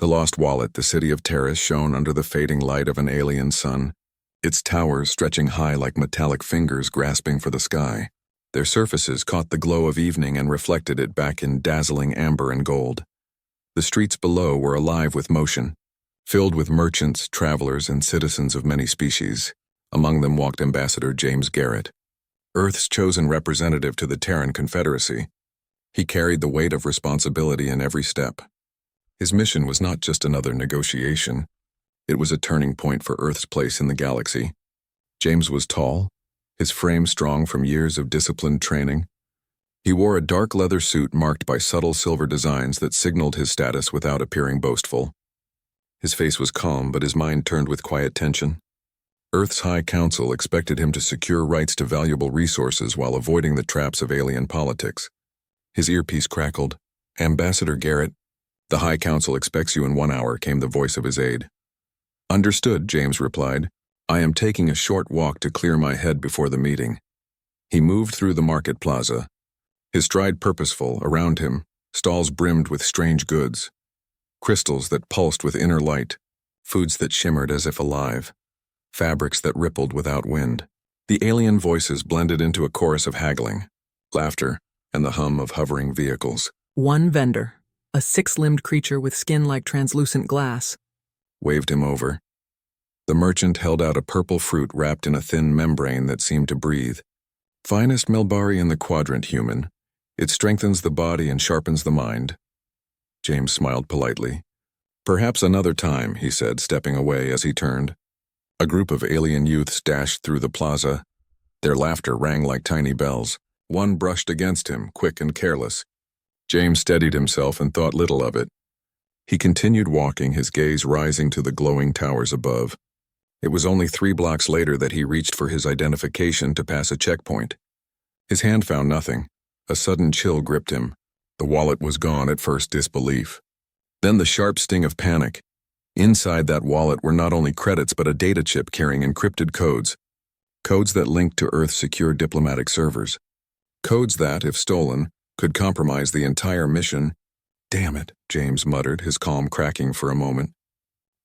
The lost wallet, the city of Terrace, shone under the fading light of an alien sun, its towers stretching high like metallic fingers grasping for the sky. Their surfaces caught the glow of evening and reflected it back in dazzling amber and gold. The streets below were alive with motion, filled with merchants, travelers, and citizens of many species. Among them walked Ambassador James Garrett, Earth's chosen representative to the Terran Confederacy. He carried the weight of responsibility in every step. His mission was not just another negotiation. It was a turning point for Earth's place in the galaxy. James was tall, his frame strong from years of disciplined training. He wore a dark leather suit marked by subtle silver designs that signaled his status without appearing boastful. His face was calm, but his mind turned with quiet tension. Earth's High Council expected him to secure rights to valuable resources while avoiding the traps of alien politics. His earpiece crackled. "Ambassador Garrett, the High Council expects you in 1 hour," came the voice of his aide. "Understood," James replied. "I am taking a short walk to clear my head before the meeting." He moved through the market plaza, his stride purposeful. Around him, stalls brimmed with strange goods, crystals that pulsed with inner light, foods that shimmered as if alive, fabrics that rippled without wind. The alien voices blended into a chorus of haggling, laughter, and the hum of hovering vehicles. One vendor, a six-limbed creature with skin like translucent glass, waved him over. The merchant held out a purple fruit wrapped in a thin membrane that seemed to breathe. "Finest Milbari in the quadrant, human. It strengthens the body and sharpens the mind." James smiled politely. "Perhaps another time," he said, stepping away as he turned. A group of alien youths dashed through the plaza. Their laughter rang like tiny bells. One brushed against him, quick and careless. James steadied himself and thought little of it. He continued walking, his gaze rising to the glowing towers above. It was only 3 blocks later that he reached for his identification to pass a checkpoint. His hand found nothing. A sudden chill gripped him. The wallet was gone. At first, disbelief. Then the sharp sting of panic. Inside that wallet were not only credits but a data chip carrying encrypted codes. Codes that linked to Earth's secure diplomatic servers. Codes that, if stolen, could compromise the entire mission. "Damn it," James muttered, his calm cracking for a moment.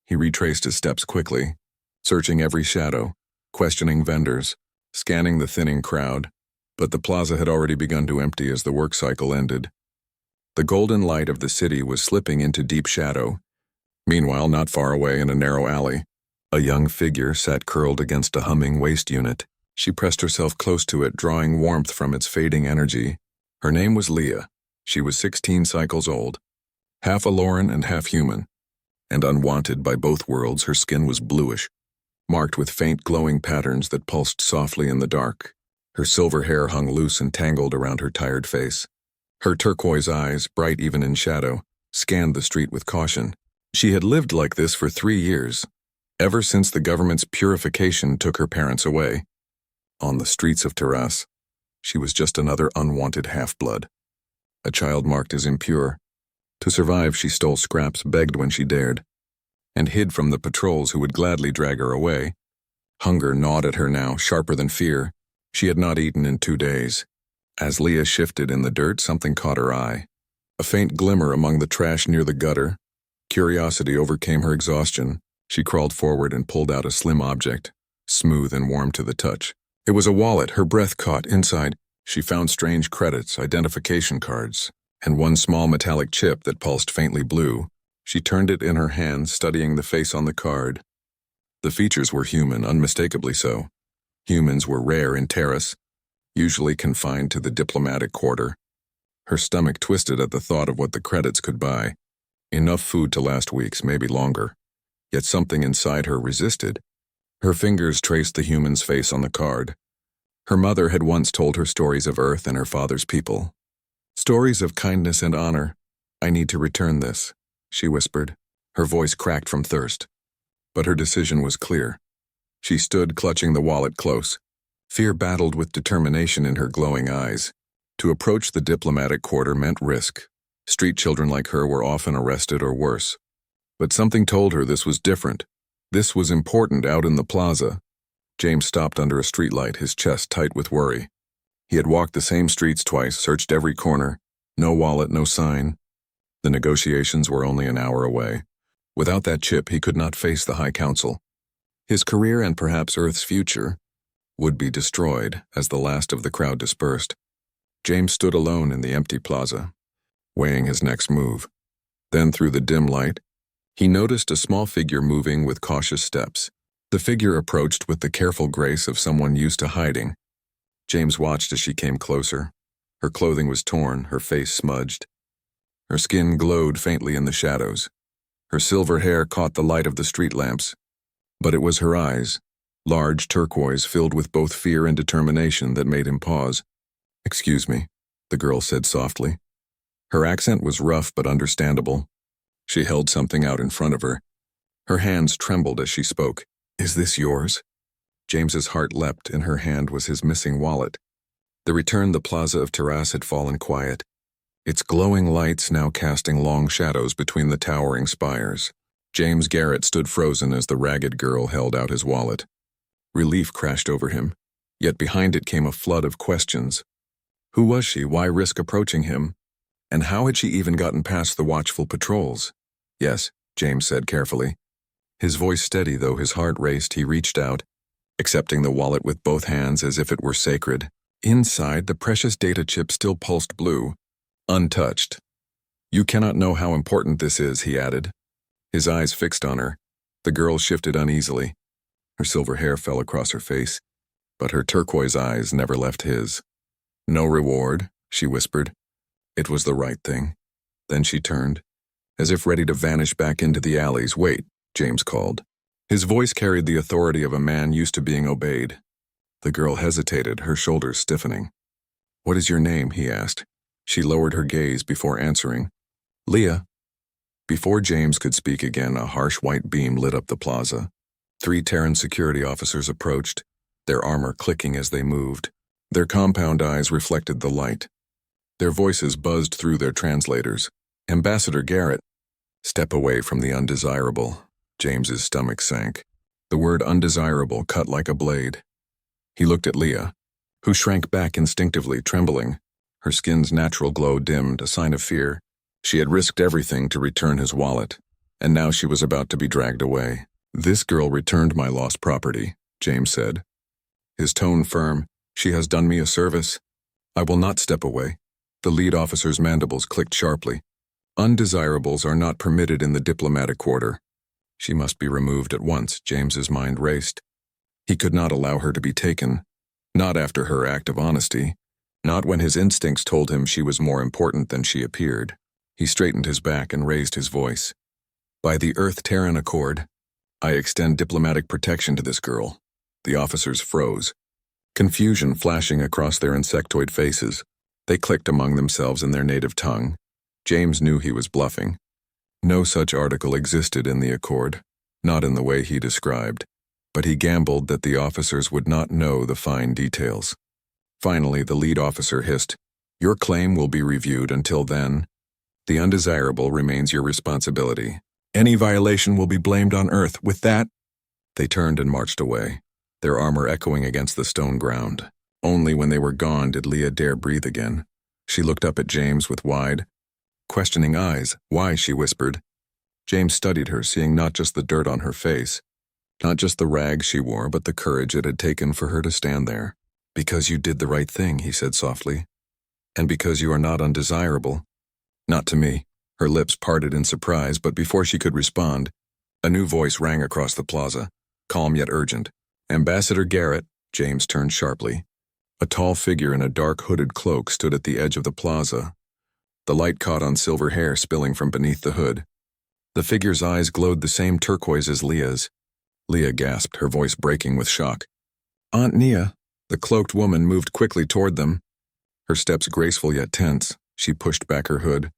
He retraced his steps quickly, searching every shadow, questioning vendors, scanning the thinning crowd. But the plaza had already begun to empty as the work cycle ended. The golden light of the city was slipping into deep shadow. Meanwhile, not far away in a narrow alley, a young figure sat curled against a humming waste unit. She pressed herself close to it, drawing warmth from its fading energy. Her name was Leah. She was 16 cycles old, half Aloran and half human, and unwanted by both worlds. Her skin was bluish, marked with faint glowing patterns that pulsed softly in the dark. Her silver hair hung loose and tangled around her tired face. Her turquoise eyes, bright even in shadow, scanned the street with caution. She had lived like this for 3 years, ever since the government's purification took her parents away. On the streets of Terrace, she was just another unwanted half-blood, a child marked as impure. To survive, she stole scraps, begged when she dared, and hid from the patrols who would gladly drag her away. Hunger gnawed at her now, sharper than fear. She had not eaten in 2 days. As Leah shifted in the dirt, something caught her eye. A faint glimmer among the trash near the gutter. Curiosity overcame her exhaustion. She crawled forward and pulled out a slim object, smooth and warm to the touch. It was a wallet. Her breath caught. Inside, she found strange credits, identification cards, and one small metallic chip that pulsed faintly blue. She turned it in her hand, studying the face on the card. The features were human, unmistakably so. Humans were rare in Terrace, usually confined to the diplomatic quarter. Her stomach twisted at the thought of what the credits could buy. Enough food to last weeks, maybe longer. Yet something inside her resisted. Her fingers traced the human's face on the card. Her mother had once told her stories of Earth and her father's people. Stories of kindness and honor. "I need to return this," she whispered. Her voice cracked from thirst. But her decision was clear. She stood, clutching the wallet close. Fear battled with determination in her glowing eyes. To approach the diplomatic quarter meant risk. Street children like her were often arrested or worse. But something told her this was different. This was important out in the plaza. James stopped under a streetlight, his chest tight with worry. He had walked the same streets twice, searched every corner. No wallet, no sign. The negotiations were only an hour away. Without that chip, he could not face the High Council. His career and perhaps Earth's future would be destroyed as the last of the crowd dispersed. James stood alone in the empty plaza, weighing his next move. Then, through the dim light, he noticed a small figure moving with cautious steps. The figure approached with the careful grace of someone used to hiding. James watched as she came closer. Her clothing was torn, her face smudged. Her skin glowed faintly in the shadows. Her silver hair caught the light of the street lamps. But it was her eyes, large turquoise filled with both fear and determination, that made him pause. "Excuse me," the girl said softly. Her accent was rough but understandable. She held something out in front of her. Her hands trembled as she spoke. "Is this yours?" James's heart leapt. In her hand was his missing wallet. The return the plaza of Terrace had fallen quiet, its glowing lights now casting long shadows between the towering spires. James Garrett stood frozen as the ragged girl held out his wallet. Relief crashed over him, yet behind it came a flood of questions. Who was she? Why risk approaching him? And how had she even gotten past the watchful patrols? "Yes," James said carefully. His voice steady, though his heart raced. He reached out, accepting the wallet with both hands as if it were sacred. Inside, the precious data chip still pulsed blue, untouched. "You cannot know how important this is," he added. His eyes fixed on her. The girl shifted uneasily. Her silver hair fell across her face, but her turquoise eyes never left his. "No reward," she whispered. It was the right thing. Then she turned, as if ready to vanish back into the alleys. "Wait," James called. His voice carried the authority of a man used to being obeyed. The girl hesitated, her shoulders stiffening. "What is your name?" he asked. She lowered her gaze before answering. "Leah." Before James could speak again, a harsh white beam lit up the plaza. 3 Terran security officers approached, their armor clicking as they moved. Their compound eyes reflected the light. Their voices buzzed through their translators. "Ambassador Garrett." "Step away from the undesirable." James's stomach sank. The word undesirable cut like a blade. He looked at Leah, who shrank back instinctively, trembling. Her skin's natural glow dimmed, a sign of fear. She had risked everything to return his wallet, and now she was about to be dragged away. "This girl returned my lost property," James said. His tone firm. "She has done me a service. I will not step away." The lead officer's mandibles clicked sharply. "Undesirables are not permitted in the diplomatic quarter." She must be removed at once. James's mind raced. He could not allow her to be taken. Not after her act of honesty. Not when his instincts told him she was more important than she appeared. He straightened his back and raised his voice. "By the Earth-Terran Accord, I extend diplomatic protection to this girl." The officers froze, confusion flashing across their insectoid faces. They clicked among themselves in their native tongue. James knew he was bluffing. No such article existed in the Accord, not in the way he described, but he gambled that the officers would not know the fine details. Finally, the lead officer hissed, "Your claim will be reviewed. Until then, the undesirable remains your responsibility. Any violation will be blamed on Earth. With that..." They turned and marched away, their armor echoing against the stone ground. Only when they were gone did Leah dare breathe again. She looked up at James with wide, questioning eyes. "Why?" she whispered. James studied her, seeing not just the dirt on her face, not just the rags she wore, but the courage it had taken for her to stand there. "Because you did the right thing," he said softly. "And because you are not undesirable." "Not to me." Her lips parted in surprise, but before she could respond, a new voice rang across the plaza, calm yet urgent. "Ambassador Garrett." James turned sharply. A tall figure in a dark hooded cloak stood at the edge of the plaza. The light caught on silver hair spilling from beneath the hood. The figure's eyes glowed the same turquoise as Leah's. Leah gasped, her voice breaking with shock. "Aunt Nia." The cloaked woman moved quickly toward them. Her steps graceful yet tense, she pushed back her hood,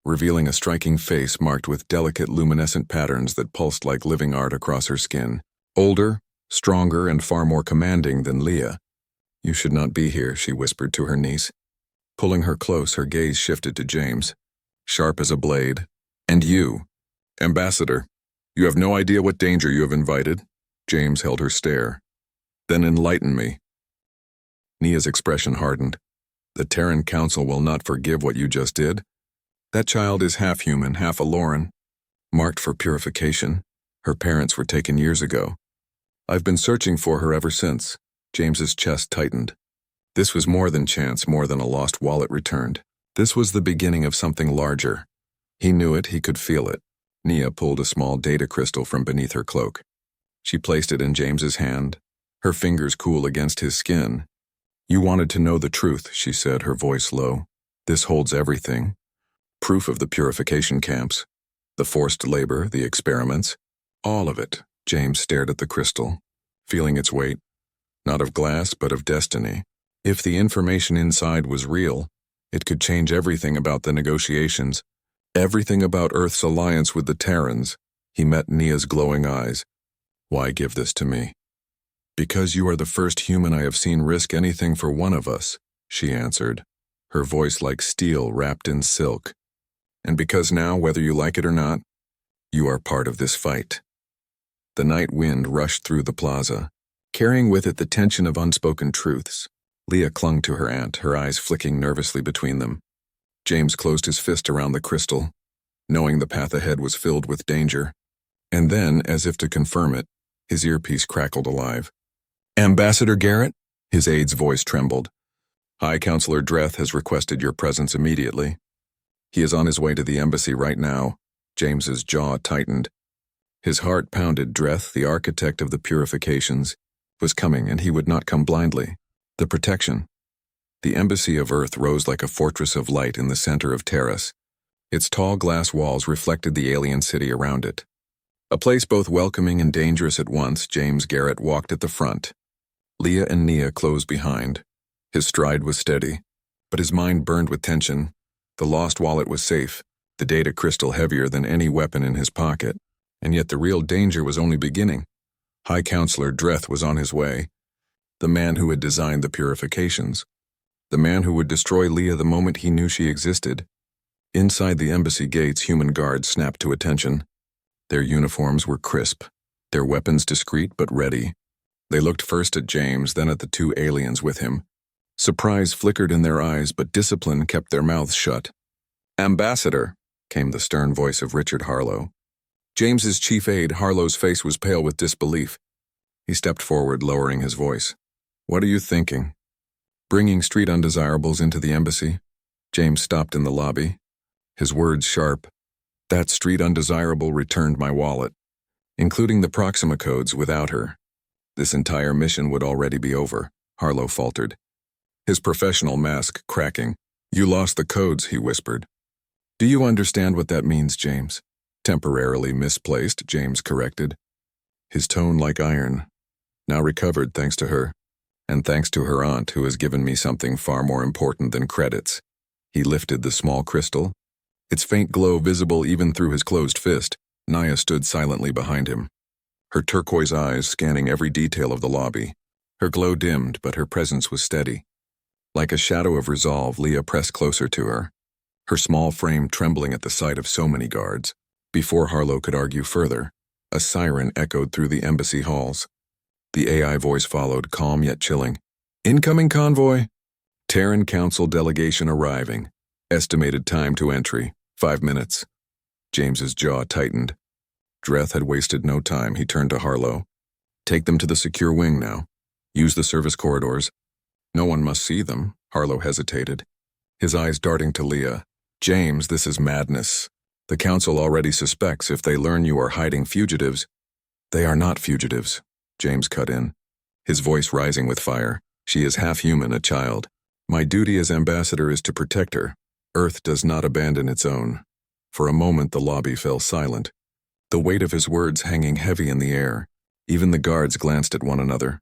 revealing a striking face marked with delicate luminescent patterns that pulsed like living art across her skin. Older, stronger, and far more commanding than Leah. "You should not be here," she whispered to her niece. Pulling her close, her gaze shifted to James, sharp as a blade. "And you, Ambassador, you have no idea what danger you have invited." James held her stare. "Then enlighten me." Nia's expression hardened. "The Terran Council will not forgive what you just did. That child is half human, half Aloran. marked for purification. Her parents were taken years ago. I've been searching for her ever since. James's chest tightened. This was more than chance, more than a lost wallet returned. This was the beginning of something larger. He knew it, he could feel it. Nia pulled a small data crystal from beneath her cloak. She placed it in James's hand, her fingers cool against his skin. You wanted to know the truth, she said, her voice low. This holds everything. Proof of the purification camps, the forced labor, the experiments. All of it. James stared at the crystal, feeling its weight. Not of glass, but of destiny. If the information inside was real, it could change everything about the negotiations, everything about Earth's alliance with the Terrans. He met Nia's glowing eyes. Why give this to me? Because you are the first human I have seen risk anything for one of us, she answered, her voice like steel wrapped in silk. And because now, whether you like it or not, you are part of this fight. The night wind rushed through the plaza, carrying with it the tension of unspoken truths. Leah clung to her aunt, her eyes flicking nervously between them. James closed his fist around the crystal, knowing the path ahead was filled with danger. And then, as if to confirm it, his earpiece crackled alive. Ambassador Garrett? His aide's voice trembled. High Counselor Dreth has requested your presence immediately. He is on his way to the embassy right now. James's jaw tightened. His heart pounded. Dreth, the architect of the purifications, was coming, and he would not come blindly. The protection. The embassy of Earth rose like a fortress of light in the center of Terrace. Its tall glass walls reflected the alien city around it. A place both welcoming and dangerous at once. James Garrett walked at the front. Leah and Nia closed behind. His stride was steady, but his mind burned with tension. The lost wallet was safe, the data crystal heavier than any weapon in his pocket, and yet the real danger was only beginning. High Counselor Dreth was on his way, the man who had designed the purifications, the man who would destroy Leah the moment he knew she existed. Inside the embassy gates, human guards snapped to attention. Their uniforms were crisp, their weapons discreet but ready. They looked first at James, then at the two aliens with him. Surprise flickered in their eyes, but discipline kept their mouths shut. Ambassador, came the stern voice of Richard Harlow. James's chief aide, Harlow's face was pale with disbelief. He stepped forward, lowering his voice. What are you thinking? Bringing street undesirables into the embassy? James stopped in the lobby, his words sharp. That street undesirable returned my wallet, including the Proxima codes. Without her, this entire mission would already be over, Harlow faltered, his professional mask cracking. You lost the codes, he whispered. Do you understand what that means, James? Temporarily misplaced, James corrected, his tone like iron. Now recovered thanks to her, and thanks to her aunt, who has given me something far more important than credits. He lifted the small crystal, its faint glow visible even through his closed fist. Nia stood silently behind him, her turquoise eyes scanning every detail of the lobby. Her glow dimmed, but her presence was steady. Like a shadow of resolve, Leah pressed closer to her, her small frame trembling at the sight of so many guards. Before Harlow could argue further, a siren echoed through the embassy halls. The AI voice followed, calm yet chilling. Incoming convoy. Terran Council delegation arriving. Estimated time to entry, 5 minutes. James's jaw tightened. Dreth had wasted no time. He turned to Harlow. Take them to the secure wing now. Use the service corridors. No one must see them, Harlow hesitated, his eyes darting to Leah. James, this is madness. The Council already suspects if they learn you are hiding fugitives. They are not fugitives, James cut in, his voice rising with fire. She is half human, a child. My duty as ambassador is to protect her. Earth does not abandon its own. For a moment the lobby fell silent, the weight of his words hanging heavy in the air. Even the guards glanced at one another,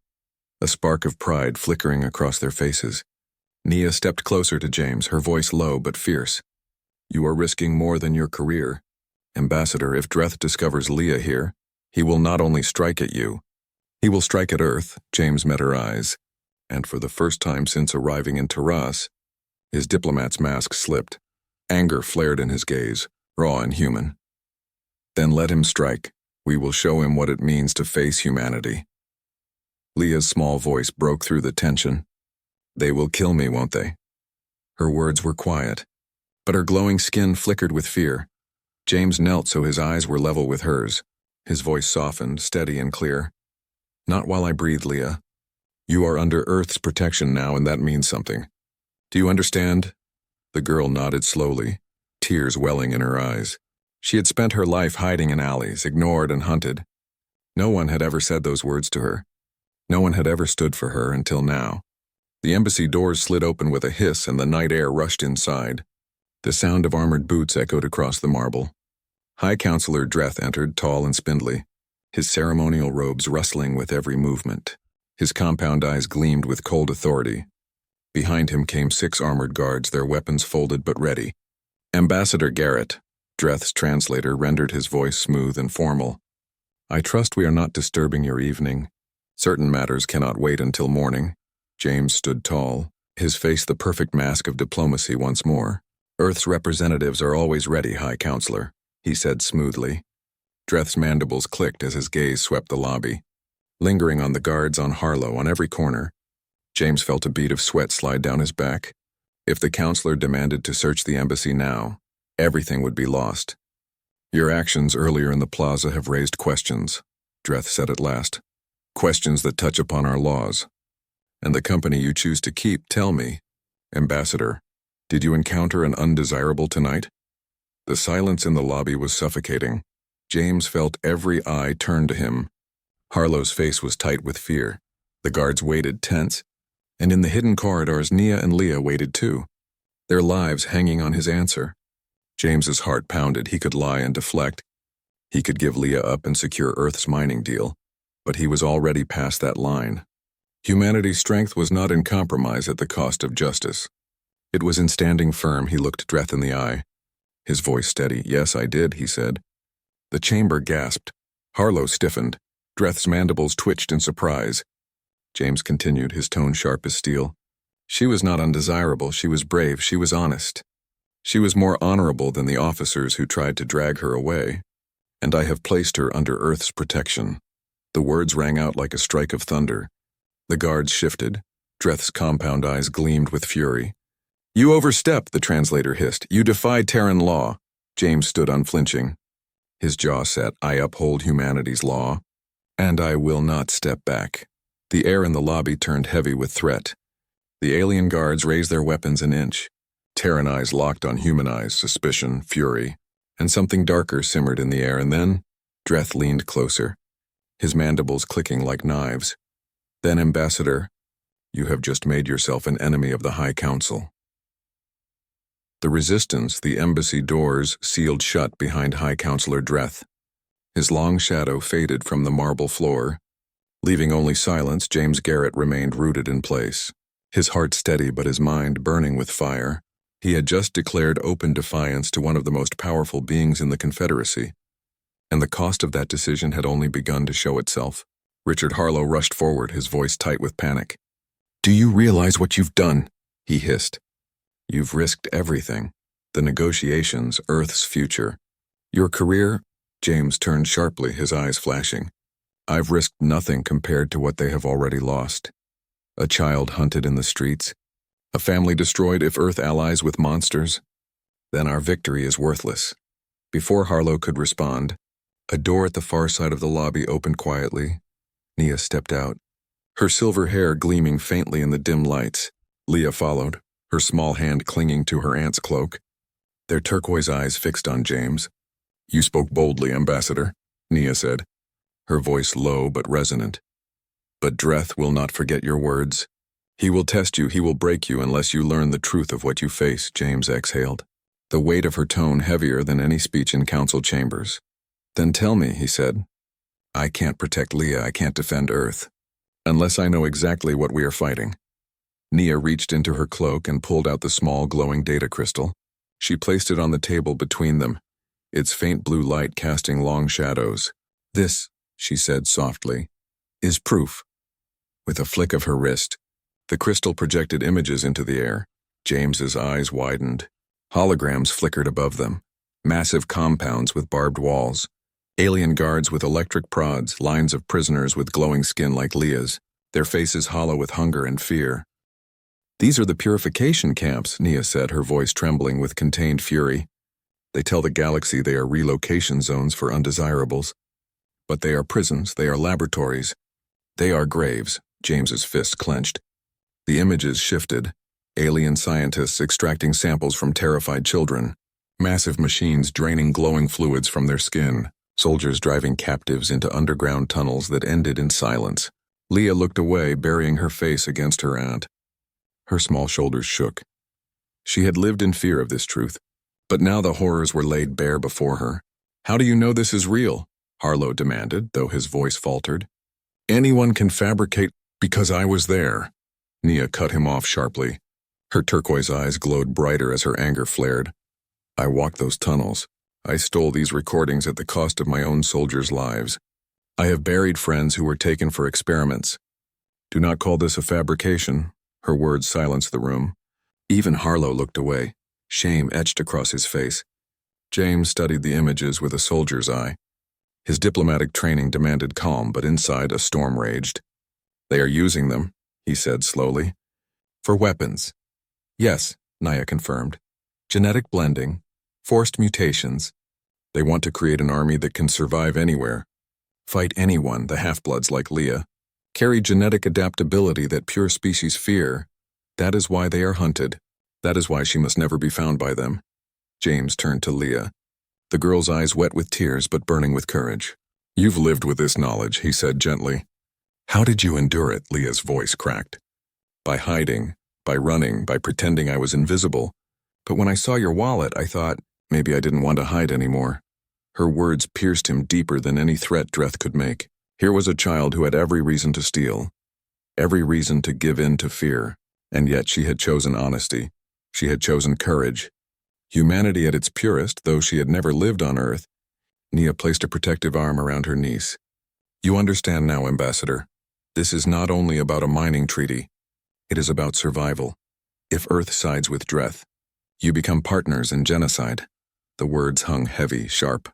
a spark of pride flickering across their faces. Nia stepped closer to James, her voice low but fierce. You are risking more than your career. Ambassador, if Dreth discovers Leah here, he will not only strike at you, he will strike at Earth. James met her eyes, and for the first time since arriving in Taras, his diplomat's mask slipped. Anger flared in his gaze, raw and human. Then let him strike. We will show him what it means to face humanity. Leah's small voice broke through the tension. They will kill me, won't they? Her words were quiet, but her glowing skin flickered with fear. James knelt so his eyes were level with hers. His voice softened, steady and clear. Not while I breathe, Leah. You are under Earth's protection now, and that means something. Do you understand? The girl nodded slowly, tears welling in her eyes. She had spent her life hiding in alleys, ignored and hunted. No one had ever said those words to her. No one had ever stood for her until now. The embassy doors slid open with a hiss and the night air rushed inside. The sound of armored boots echoed across the marble. High Counselor Dreth entered, tall and spindly, his ceremonial robes rustling with every movement. His compound eyes gleamed with cold authority. Behind him came 6 armored guards, their weapons folded but ready. Ambassador Garrett, Dreth's translator, rendered his voice smooth and formal. I trust we are not disturbing your evening. Certain matters cannot wait until morning. James stood tall, his face the perfect mask of diplomacy once more. Earth's representatives are always ready, High Counselor, he said smoothly. Dreth's mandibles clicked as his gaze swept the lobby, lingering on the guards, on Harlow, on every corner. James felt a bead of sweat slide down his back. If the counselor demanded to search the embassy now, everything would be lost. Your actions earlier in the plaza have raised questions, Dreth said at last. Questions that touch upon our laws. And the company you choose to keep, tell me, Ambassador, did you encounter an undesirable tonight? The silence in the lobby was suffocating. James felt every eye turned to him. Harlow's face was tight with fear. The guards waited tense, and in the hidden corridors Nia and Leah waited too, their lives hanging on his answer. James's heart pounded. He could lie and deflect. He could give Leah up and secure Earth's mining deal, but he was already past that line. Humanity's strength was not in compromise at the cost of justice. It was in standing firm. He looked Dreth in the eye, his voice steady. Yes, I did, he said. The chamber gasped. Harlow stiffened. Dreth's mandibles twitched in surprise. James continued, his tone sharp as steel. She was not undesirable. She was brave. She was honest. She was more honorable than the officers who tried to drag her away, and I have placed her under Earth's protection. The words rang out like a strike of thunder. The guards shifted. Dreth's compound eyes gleamed with fury. You overstep, the translator hissed. You defy Terran law. James stood unflinching. His jaw set. I uphold humanity's law, and I will not step back. The air in the lobby turned heavy with threat. The alien guards raised their weapons an inch. Terran eyes locked on human eyes, suspicion, fury, and something darker simmered in the air, and then Dreth leaned closer, his mandibles clicking like knives. Then, Ambassador, you have just made yourself an enemy of the High Council. The resistance, the embassy doors sealed shut behind High Counselor Dreth. His long shadow faded from the marble floor. Leaving only silence, James Garrett remained rooted in place, his heart steady but his mind burning with fire. He had just declared open defiance to one of the most powerful beings in the Confederacy, and the cost of that decision had only begun to show itself. Richard Harlow rushed forward, his voice tight with panic. Do you realize what you've done? He hissed. You've risked everything. The negotiations, Earth's future. Your career? James turned sharply, his eyes flashing. I've risked nothing compared to what they have already lost. A child hunted in the streets. A family destroyed if Earth allies with monsters. Then our victory is worthless. Before Harlow could respond, a door at the far side of the lobby opened quietly. Nia stepped out, her silver hair gleaming faintly in the dim lights. Leah followed, her small hand clinging to her aunt's cloak, their turquoise eyes fixed on James. You spoke boldly, Ambassador, Nia said, her voice low but resonant. But Dreth will not forget your words. He will test you, he will break you unless you learn the truth of what you face, James exhaled, the weight of her tone heavier than any speech in council chambers. Then tell me, he said. I can't protect Leah, I can't defend Earth, unless I know exactly what we are fighting. Nia reached into her cloak and pulled out the small glowing data crystal. She placed it on the table between them, its faint blue light casting long shadows. This, she said softly, is proof. With a flick of her wrist, the crystal projected images into the air. James's eyes widened. Holograms flickered above them, massive compounds with barbed walls, alien guards with electric prods, lines of prisoners with glowing skin like Leah's, their faces hollow with hunger and fear. These are the purification camps, Nia said, her voice trembling with contained fury. They tell the galaxy they are relocation zones for undesirables. But they are prisons, they are laboratories. They are graves. James's fist clenched. The images shifted. Alien scientists extracting samples from terrified children. Massive machines draining glowing fluids from their skin. Soldiers driving captives into underground tunnels that ended in silence. Leah looked away, burying her face against her aunt. Her small shoulders shook. She had lived in fear of this truth, but now the horrors were laid bare before her. "How do you know this is real?" Harlow demanded, though his voice faltered. "Anyone can fabricate because I was there." Nia cut him off sharply. Her turquoise eyes glowed brighter as her anger flared. "I walked those tunnels. I stole these recordings at the cost of my own soldiers' lives. I have buried friends who were taken for experiments. Do not call this a fabrication." Her words silenced the room. Even Harlow looked away, shame etched across his face. James studied the images with a soldier's eye. His diplomatic training demanded calm, but inside a storm raged. "They are using them," he said slowly. "For weapons." "Yes," Nia confirmed. "Genetic blending, forced mutations. They want to create an army that can survive anywhere. Fight anyone, the half-bloods like Leah. Carry genetic adaptability that pure species fear. That is why they are hunted. That is why she must never be found by them." James turned to Leah. The girl's eyes wet with tears but burning with courage. "You've lived with this knowledge," he said gently. "How did you endure it?" Leah's voice cracked. "By hiding, by running, by pretending I was invisible. But when I saw your wallet, I thought, maybe I didn't want to hide anymore." Her words pierced him deeper than any threat Dreth could make. Here was a child who had every reason to steal, every reason to give in to fear, and yet she had chosen honesty. She had chosen courage. Humanity at its purest, though she had never lived on Earth. Nia placed a protective arm around her niece. "You understand now, Ambassador. This is not only about a mining treaty. It is about survival. If Earth sides with Dreth, you become partners in genocide." The words hung heavy, sharp,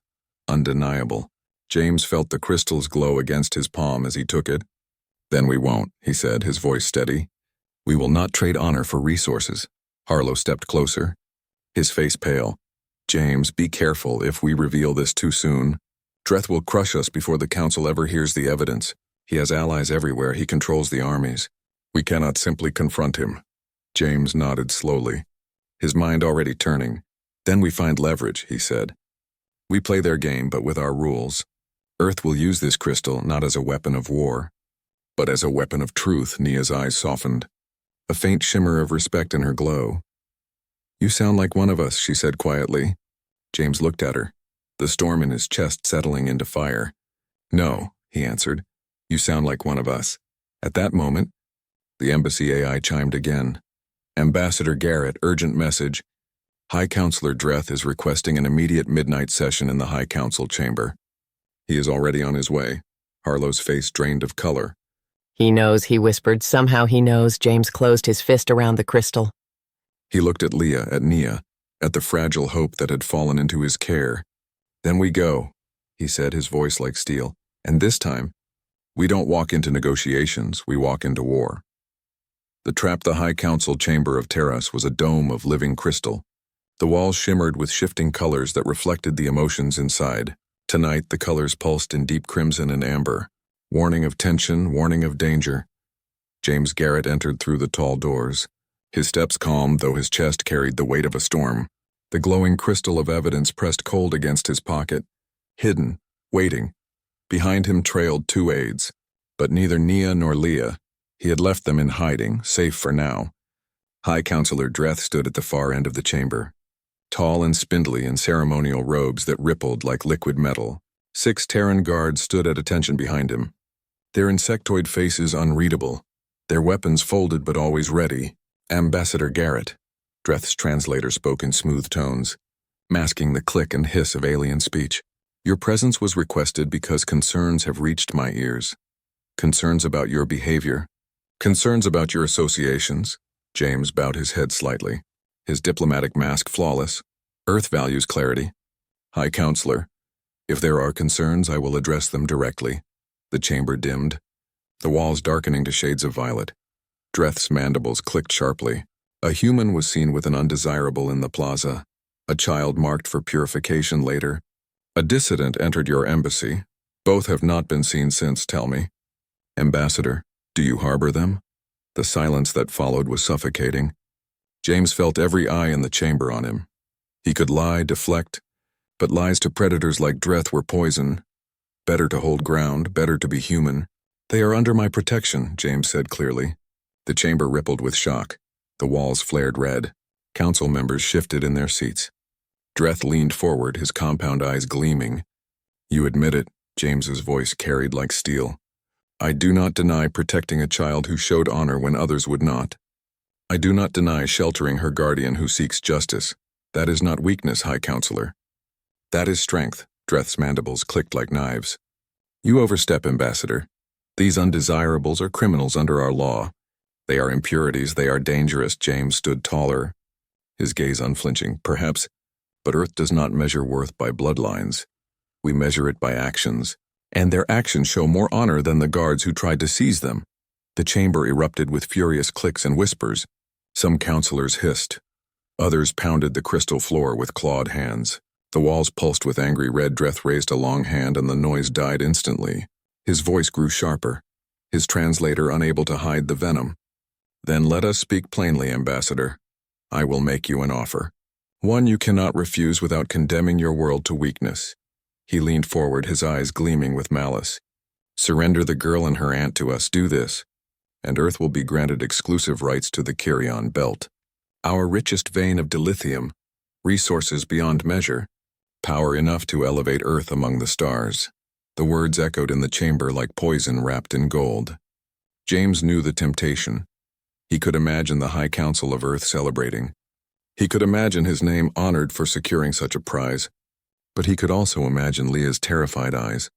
undeniable. James felt the crystals glow against his palm as he took it. "Then we won't," he said, his voice steady. "We will not trade honor for resources." Harlow stepped closer, his face pale. "James, be careful if we reveal this too soon. Dreth will crush us before the Council ever hears the evidence. He has allies everywhere. He controls the armies. We cannot simply confront him." James nodded slowly, his mind already turning. "Then we find leverage," he said. "We play their game, but with our rules. Earth will use this crystal not as a weapon of war, but as a weapon of truth." Nia's eyes softened, a faint shimmer of respect in her glow. "You sound like one of us," she said quietly. James looked at her, the storm in his chest settling into fire. "No," he answered. "You sound like one of us." At that moment, the embassy AI chimed again. "Ambassador Garrett, urgent message. High Counselor Dreth is requesting an immediate midnight session in the High Council chamber." "He is already on his way." Harlow's face drained of color. "He knows," he whispered. "Somehow he knows." James closed his fist around the crystal. He looked at Leah, at Nia, at the fragile hope that had fallen into his care. "Then we go," he said, his voice like steel. "And this time, we don't walk into negotiations, we walk into war." The trap the High Council chamber of Terras was a dome of living crystal. The walls shimmered with shifting colors that reflected the emotions inside. Tonight, the colors pulsed in deep crimson and amber, warning of tension, warning of danger. James Garrett entered through the tall doors, his steps calm, though his chest carried the weight of a storm. The glowing crystal of evidence pressed cold against his pocket, hidden, waiting. Behind him trailed two aides, but neither Nia nor Leah. He had left them in hiding, safe for now. High Counselor Dreth stood at the far end of the chamber, tall and spindly in ceremonial robes that rippled like liquid metal. 6 Terran guards stood at attention behind him, their insectoid faces unreadable, their weapons folded but always ready. "Ambassador Garrett," Dreth's translator spoke in smooth tones, masking the click and hiss of alien speech. "Your presence was requested because concerns have reached my ears. Concerns about your behavior. Concerns about your associations." James bowed his head slightly, his diplomatic mask flawless. "Earth values clarity. High Counselor, if there are concerns, I will address them directly." The chamber dimmed, the walls darkening to shades of violet. Dreth's mandibles clicked sharply. A human was seen with an undesirable in the plaza. A child marked for purification later. A dissident entered your embassy. Both have not been seen since, tell me. Ambassador, do you harbor them? The silence that followed was suffocating. James felt every eye in the chamber on him. He could lie, deflect, but lies to predators like Dreth were poison. Better to hold ground, better to be human. They are under my protection, James said clearly. The chamber rippled with shock. The walls flared red. Council members shifted in their seats. Dreth leaned forward, his compound eyes gleaming. You admit it, James's voice carried like steel. I do not deny protecting a child who showed honor when others would not. I do not deny sheltering her guardian who seeks justice. That is not weakness, High Counselor. That is strength. Dreth's mandibles clicked like knives. You overstep, Ambassador. These undesirables are criminals under our law. They are impurities, they are dangerous. James stood taller, his gaze unflinching. Perhaps, but Earth does not measure worth by bloodlines. We measure it by actions, and their actions show more honor than the guards who tried to seize them. The chamber erupted with furious clicks and whispers. Some counselors hissed. Others pounded the crystal floor with clawed hands. The walls pulsed with angry red. Dreth raised a long hand and the noise died instantly. His voice grew sharper, his translator unable to hide the venom. Then let us speak plainly, Ambassador. I will make you an offer. One you cannot refuse without condemning your world to weakness. He leaned forward, his eyes gleaming with malice. Surrender the girl and her aunt to us. Do this, and Earth will be granted exclusive rights to the Kyrion Belt. Our richest vein of dilithium, resources beyond measure, power enough to elevate Earth among the stars. The words echoed in the chamber like poison wrapped in gold. James knew the temptation. He could imagine the High Council of Earth celebrating. He could imagine his name honored for securing such a prize. But he could also imagine Leah's terrified eyes,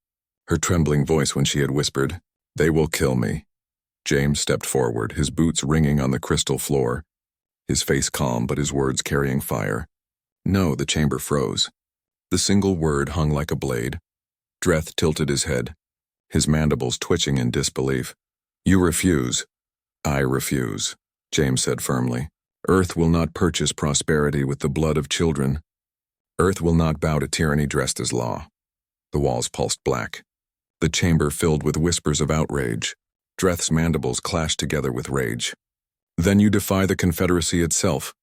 her trembling voice when she had whispered, "They will kill me." James stepped forward, his boots ringing on the crystal floor, his face calm but his words carrying fire. No, the chamber froze. The single word hung like a blade. Dreth tilted his head, his mandibles twitching in disbelief. You refuse. I refuse, James said firmly. Earth will not purchase prosperity with the blood of children. Earth will not bow to tyranny dressed as law. The walls pulsed black. The chamber filled with whispers of outrage. Dreth's mandibles clashed together with rage. Then you defy the Confederacy itself.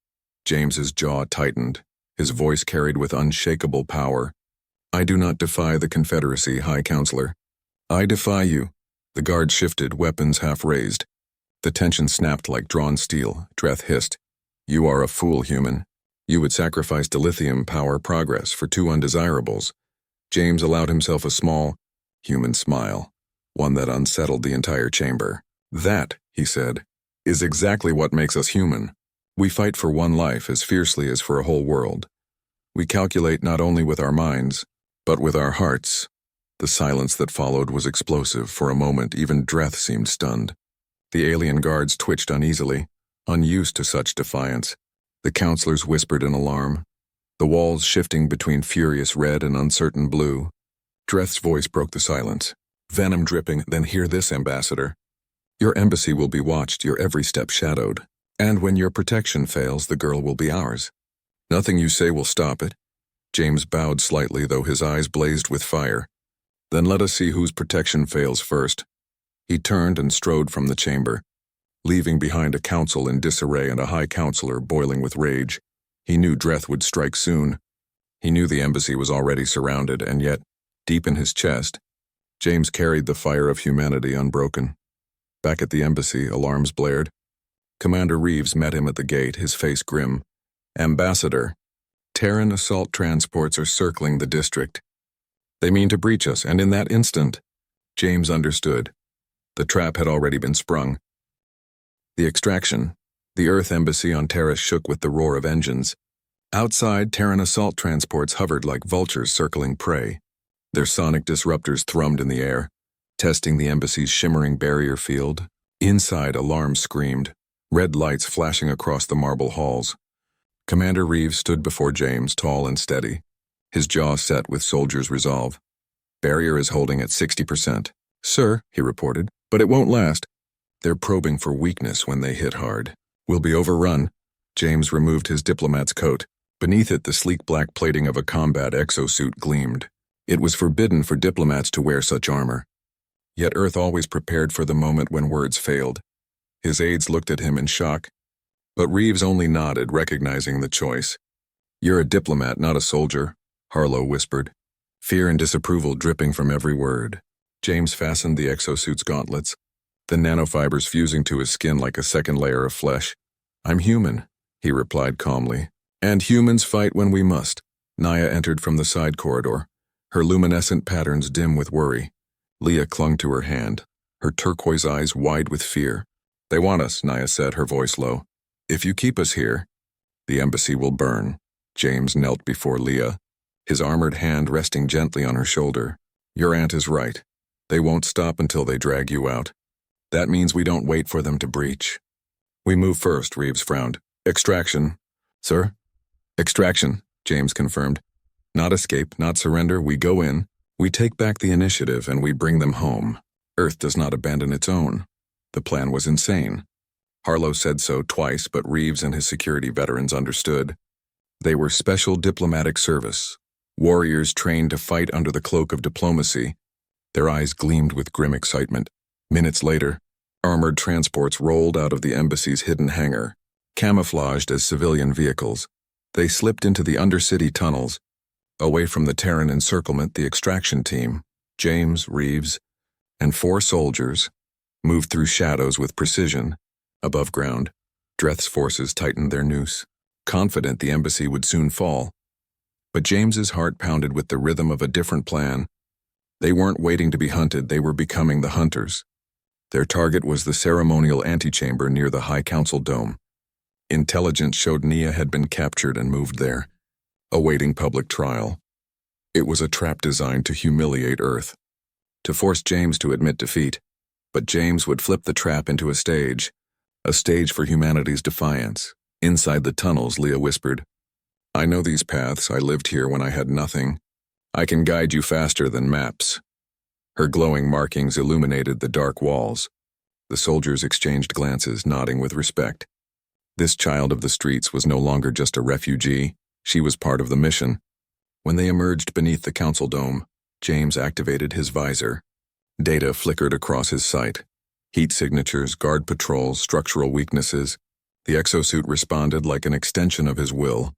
James's jaw tightened, his voice carried with unshakable power. I do not defy the Confederacy, High Counselor. I defy you. The guard shifted, weapons half raised. The tension snapped like drawn steel. Dreth hissed. You are a fool, human. You would sacrifice dilithium power progress for two undesirables. James allowed himself a small, human smile, one that unsettled the entire chamber. That, he said, is exactly what makes us human. We fight for one life as fiercely as for a whole world. We calculate not only with our minds, but with our hearts. The silence that followed was explosive. For a moment, even Dreth seemed stunned. The alien guards twitched uneasily, unused to such defiance. The counselors whispered in alarm, the walls shifting between furious red and uncertain blue. Dreth's voice broke the silence, venom dripping. Then hear this, Ambassador. Your embassy will be watched, your every step shadowed. And when your protection fails, the girl will be ours. Nothing you say will stop it. James bowed slightly, though his eyes blazed with fire. Then let us see whose protection fails first. He turned and strode from the chamber, leaving behind a council in disarray and a high counselor boiling with rage. He knew Dreth would strike soon. He knew the embassy was already surrounded, and yet, deep in his chest, James carried the fire of humanity unbroken. Back at the embassy, alarms blared. Commander Reeves met him at the gate, his face grim. Ambassador, Terran assault transports are circling the district. They mean to breach us, and in that instant, James understood. The trap had already been sprung. The extraction, the Earth embassy on Terra shook with the roar of engines. Outside, Terran assault transports hovered like vultures circling prey. Their sonic disruptors thrummed in the air, testing the embassy's shimmering barrier field. Inside, alarms screamed, red lights flashing across the marble halls. Commander Reeves stood before James, tall and steady, his jaw set with soldier's resolve. Barrier is holding at 60%. Sir, he reported, but it won't last. They're probing for weakness when they hit hard. We'll be overrun. James removed his diplomat's coat. Beneath it, the sleek black plating of a combat exosuit gleamed. It was forbidden for diplomats to wear such armor. Yet Earth always prepared for the moment when words failed. His aides looked at him in shock, but Reeves only nodded, recognizing the choice. "You're a diplomat, not a soldier," Harlow whispered, fear and disapproval dripping from every word. James fastened the exosuit's gauntlets, the nanofibers fusing to his skin like a second layer of flesh. "I'm human," he replied calmly. "And humans fight when we must." Naya entered from the side corridor, her luminescent patterns dim with worry. Leah clung to her hand, her turquoise eyes wide with fear. "They want us," Naya said, her voice low. "If you keep us here, the embassy will burn." James knelt before Leah, his armored hand resting gently on her shoulder. "Your aunt is right. They won't stop until they drag you out. That means we don't wait for them to breach. We move first," Reeves frowned. "Extraction." "Sir?" "Extraction," James confirmed. "Not escape, not surrender. We go in, we take back the initiative, and we bring them home. Earth does not abandon its own." The plan was insane. Harlow said so twice, but Reeves and his security veterans understood. They were special diplomatic service, warriors trained to fight under the cloak of diplomacy. Their eyes gleamed with grim excitement. Minutes later, armored transports rolled out of the embassy's hidden hangar, camouflaged as civilian vehicles. They slipped into the undercity tunnels. Away from the Terran encirclement, the extraction team, James, Reeves, and 4 soldiers, moved through shadows with precision. Above ground, Dreth's forces tightened their noose, confident the embassy would soon fall. But James's heart pounded with the rhythm of a different plan. They weren't waiting to be hunted, they were becoming the hunters. Their target was the ceremonial antechamber near the High Council dome. Intelligence showed Nia had been captured and moved there, awaiting public trial. It was a trap designed to humiliate Earth, to force James to admit defeat. But James would flip the trap into a stage for humanity's defiance. Inside the tunnels, Leah whispered, "I know these paths. I lived here when I had nothing. I can guide you faster than maps." Her glowing markings illuminated the dark walls. The soldiers exchanged glances, nodding with respect. This child of the streets was no longer just a refugee. She was part of the mission. When they emerged beneath the council dome, James activated his visor. Data flickered across his sight. Heat signatures, guard patrols, structural weaknesses. The exosuit responded like an extension of his will,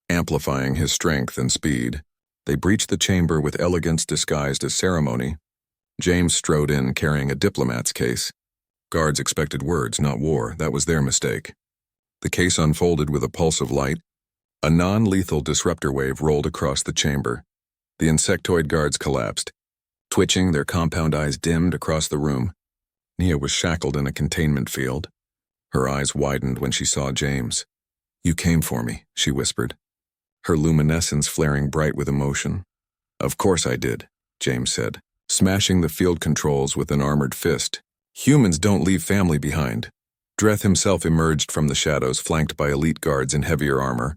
amplifying his strength and speed. They breached the chamber with elegance disguised as ceremony. James strode in carrying a diplomat's case. Guards expected words, not war. That was their mistake. The case unfolded with a pulse of light. A non-lethal disruptor wave rolled across the chamber. The insectoid guards collapsed. Twitching, their compound eyes dimmed across the room. Nia was shackled in a containment field. Her eyes widened when she saw James. "You came for me," she whispered, her luminescence flaring bright with emotion. "Of course I did," James said, smashing the field controls with an armored fist. "Humans don't leave family behind." Dreth himself emerged from the shadows, flanked by elite guards in heavier armor.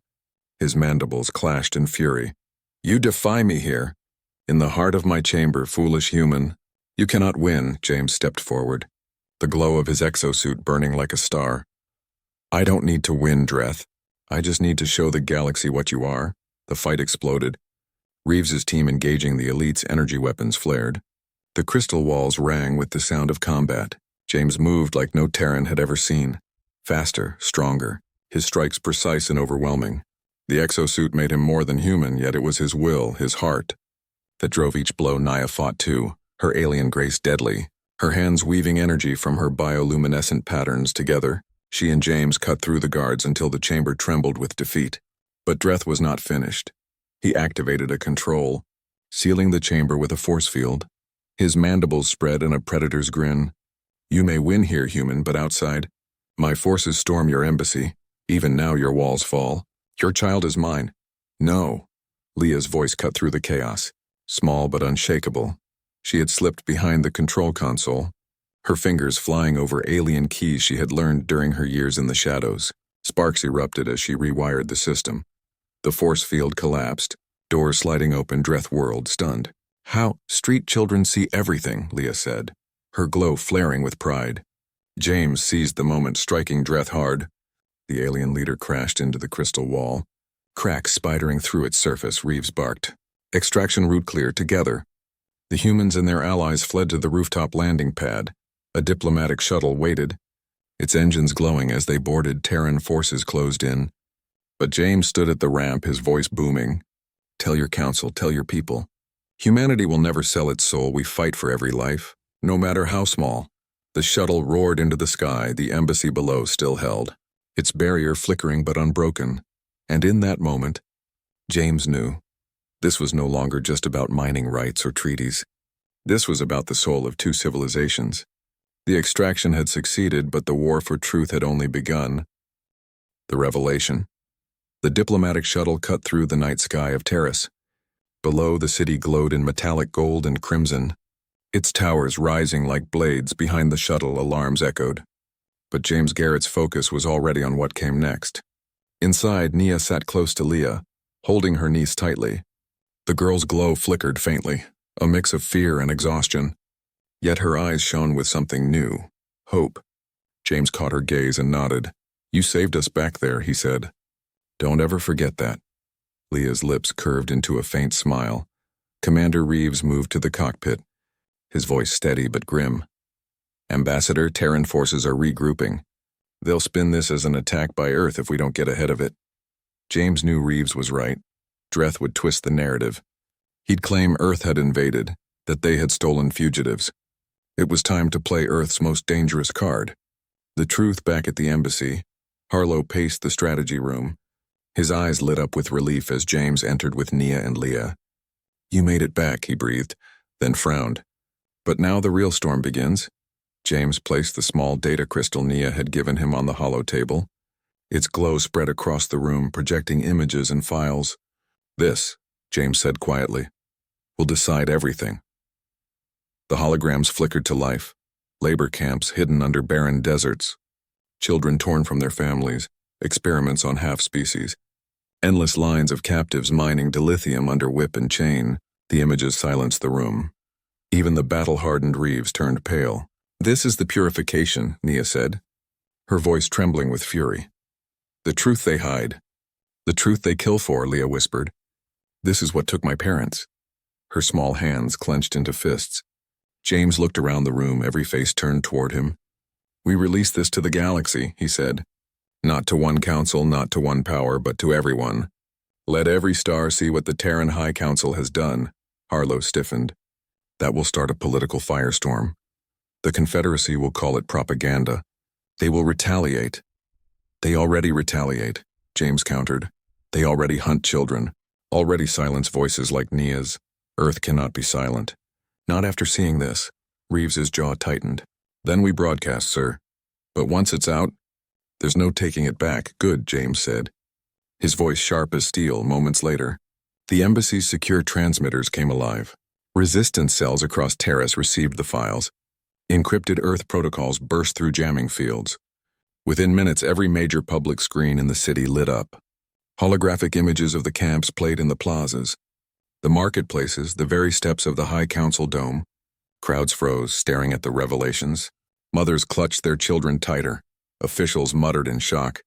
His mandibles clashed in fury. "You defy me here, in the heart of my chamber, foolish human." "You cannot win," James stepped forward, the glow of his exosuit burning like a star. "I don't need to win, Dreth. I just need to show the galaxy what you are." The fight exploded. Reeves's team engaging the elite's energy weapons flared. The crystal walls rang with the sound of combat. James moved like no Terran had ever seen. Faster, stronger, his strikes precise and overwhelming. The exosuit made him more than human, yet it was his will, his heart, that drove each blow. Nia fought too, her alien grace deadly, her hands weaving energy from her bioluminescent patterns together. She and James cut through the guards until the chamber trembled with defeat. But Dreth was not finished. He activated a control, sealing the chamber with a force field. His mandibles spread in a predator's grin. "You may win here, human, but outside, my forces storm your embassy. Even now your walls fall. Your child is mine." "No." Leah's voice cut through the chaos, small but unshakable. She had slipped behind the control console, her fingers flying over alien keys she had learned during her years in the shadows. Sparks erupted as she rewired the system. The force field collapsed, doors sliding open. Dreth whirled, stunned. "How? Street children see everything," Leah said, her glow flaring with pride. James seized the moment, striking Dreth hard. The alien leader crashed into the crystal wall, Cracks spidering through its surface, Reeves barked. Extraction route clear, together. The humans and their allies fled to the rooftop landing pad. A diplomatic shuttle waited, its engines glowing as they boarded. Terran forces closed in. But James stood at the ramp, his voice booming. Tell your council, tell your people. Humanity will never sell its soul. We fight for every life, no matter how small. The shuttle roared into the sky, the embassy below still held, its barrier flickering but unbroken. And in that moment, James knew this was no longer just about mining rights or treaties. This was about the soul of two civilizations. The extraction had succeeded, but the war for truth had only begun. The revelation. The diplomatic shuttle cut through the night sky of Terrace. Below, the city glowed in metallic gold and crimson, its towers rising like blades. Behind the shuttle, alarms echoed. But James Garrett's focus was already on what came next. Inside, Nia sat close to Leah, holding her niece tightly. The girl's glow flickered faintly, a mix of fear and exhaustion. Yet her eyes shone with something new, hope. James caught her gaze and nodded. You saved us back there, he said. Don't ever forget that. Leah's lips curved into a faint smile. Commander Reeves moved to the cockpit, his voice steady but grim. Ambassador, Terran forces are regrouping. They'll spin this as an attack by Earth if we don't get ahead of it. James knew Reeves was right. Dreth would twist the narrative. He'd claim Earth had invaded, that they had stolen fugitives. It was time to play Earth's most dangerous card. The truth back at the embassy. Harlow paced the strategy room. His eyes lit up with relief as James entered with Nia and Leah. You made it back, he breathed, then frowned. But now the real storm begins. James placed the small data crystal Nia had given him on the hollow table. Its glow spread across the room, projecting images and files. This, James said quietly, will decide everything. The holograms flickered to life. Labor camps hidden under barren deserts. Children torn from their families. Experiments on half-species. Endless lines of captives mining dilithium under whip and chain. The images silenced the room. Even the battle-hardened Reeves turned pale. This is the purification, Nia said, her voice trembling with fury. The truth they hide. The truth they kill for, Leah whispered. This is what took my parents. Her small hands clenched into fists. James looked around the room, every face turned toward him. We release this to the galaxy, he said. Not to one council, not to one power, but to everyone. Let every star see what the Terran High Council has done. Harlow stiffened. That will start a political firestorm. The Confederacy will call it propaganda. They will retaliate. They already retaliate, James countered. They already hunt children, already silence voices like Nia's. Earth cannot be silent. Not after seeing this. Reeves's jaw tightened. Then we broadcast, sir. But once it's out, there's no taking it back. Good, James said. His voice sharp as steel. Moments later, the embassy's secure transmitters came alive. Resistance cells across Terrace received the files. Encrypted Earth protocols burst through jamming fields. Within minutes, every major public screen in the city lit up. Holographic images of the camps played in the plazas. The marketplaces, the very steps of the High Council dome. Crowds froze, staring at the revelations. Mothers clutched their children tighter. Officials muttered in shock.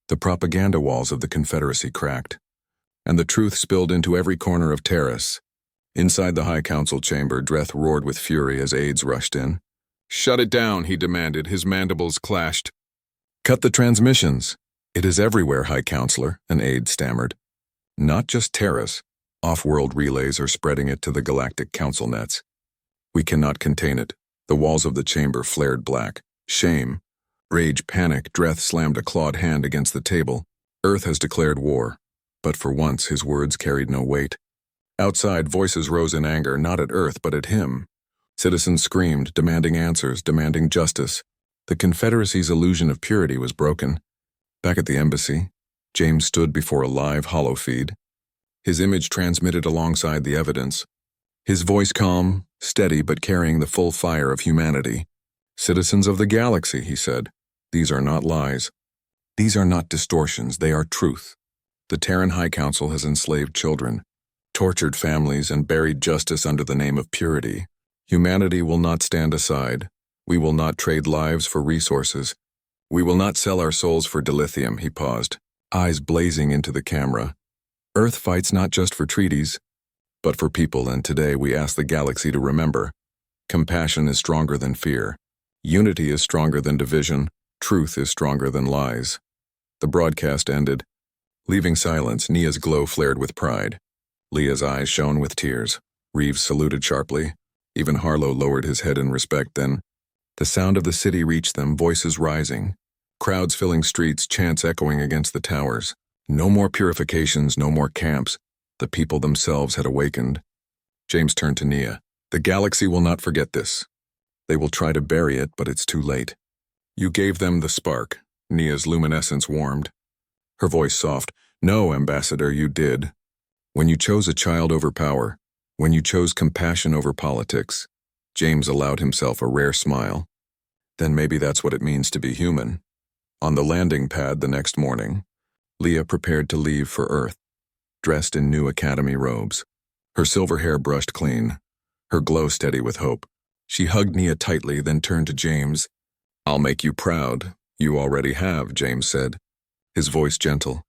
The propaganda walls of the Confederacy cracked. And the truth spilled into every corner of Terrace. Inside the High Council chamber, Dreth roared with fury as aides rushed in. Shut it down, he demanded, his mandibles clashed. Cut the transmissions. It is everywhere, High Counselor, an aide stammered. Not just Terrace. Off-world relays are spreading it to the Galactic Council nets. We cannot contain it. The walls of the chamber flared black. Shame. Rage, panic. Dreth slammed a clawed hand against the table. Earth has declared war. But for once, his words carried no weight. Outside, voices rose in anger, not at Earth, but at him. Citizens screamed, demanding answers, demanding justice. The Confederacy's illusion of purity was broken. Back at the embassy, James stood before a live hollow feed. His image transmitted alongside the evidence. His voice calm, steady, but carrying the full fire of humanity. Citizens of the galaxy, he said. These are not lies. These are not distortions, they are truth. The Terran High Council has enslaved children, tortured families, and buried justice under the name of purity. Humanity will not stand aside. We will not trade lives for resources. We will not sell our souls for dilithium, he paused, eyes blazing into the camera. Earth fights not just for treaties, but for people, and today we ask the galaxy to remember, compassion is stronger than fear, unity is stronger than division, truth is stronger than lies. The broadcast ended. Leaving silence, Nia's glow flared with pride. Leah's eyes shone with tears. Reeves saluted sharply. Even Harlow lowered his head in respect. Then, the sound of the city reached them, voices rising. Crowds filling streets, chants echoing against the towers. No more purifications, no more camps. The people themselves had awakened. James turned to Nia. The galaxy will not forget this. They will try to bury it, but it's too late. You gave them the spark. Nia's luminescence warmed. Her voice soft. No, Ambassador, you did. When you chose a child over power, when you chose compassion over politics, James allowed himself a rare smile. Then maybe that's what it means to be human. On the landing pad the next morning, Leah prepared to leave for Earth, dressed in new academy robes. Her silver hair brushed clean, her glow steady with hope. She hugged Nia tightly, then turned to James. I'll make you proud. You already have, James said, his voice gentle.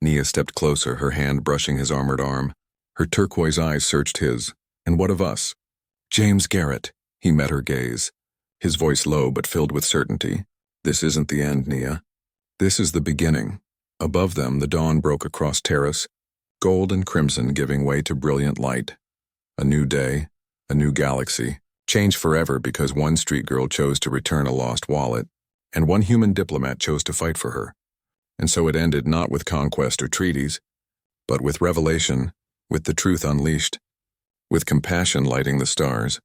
Nia stepped closer, her hand brushing his armored arm. Her turquoise eyes searched his. And what of us? James Garrett. He met her gaze, his voice low but filled with certainty. This isn't the end, Nia. This is the beginning. Above them, the dawn broke across terrace, gold and crimson giving way to brilliant light. A new day, a new galaxy, changed forever because one street girl chose to return a lost wallet, and one human diplomat chose to fight for her. And so it ended not with conquest or treaties, but with revelation, with the truth unleashed, with compassion lighting the stars.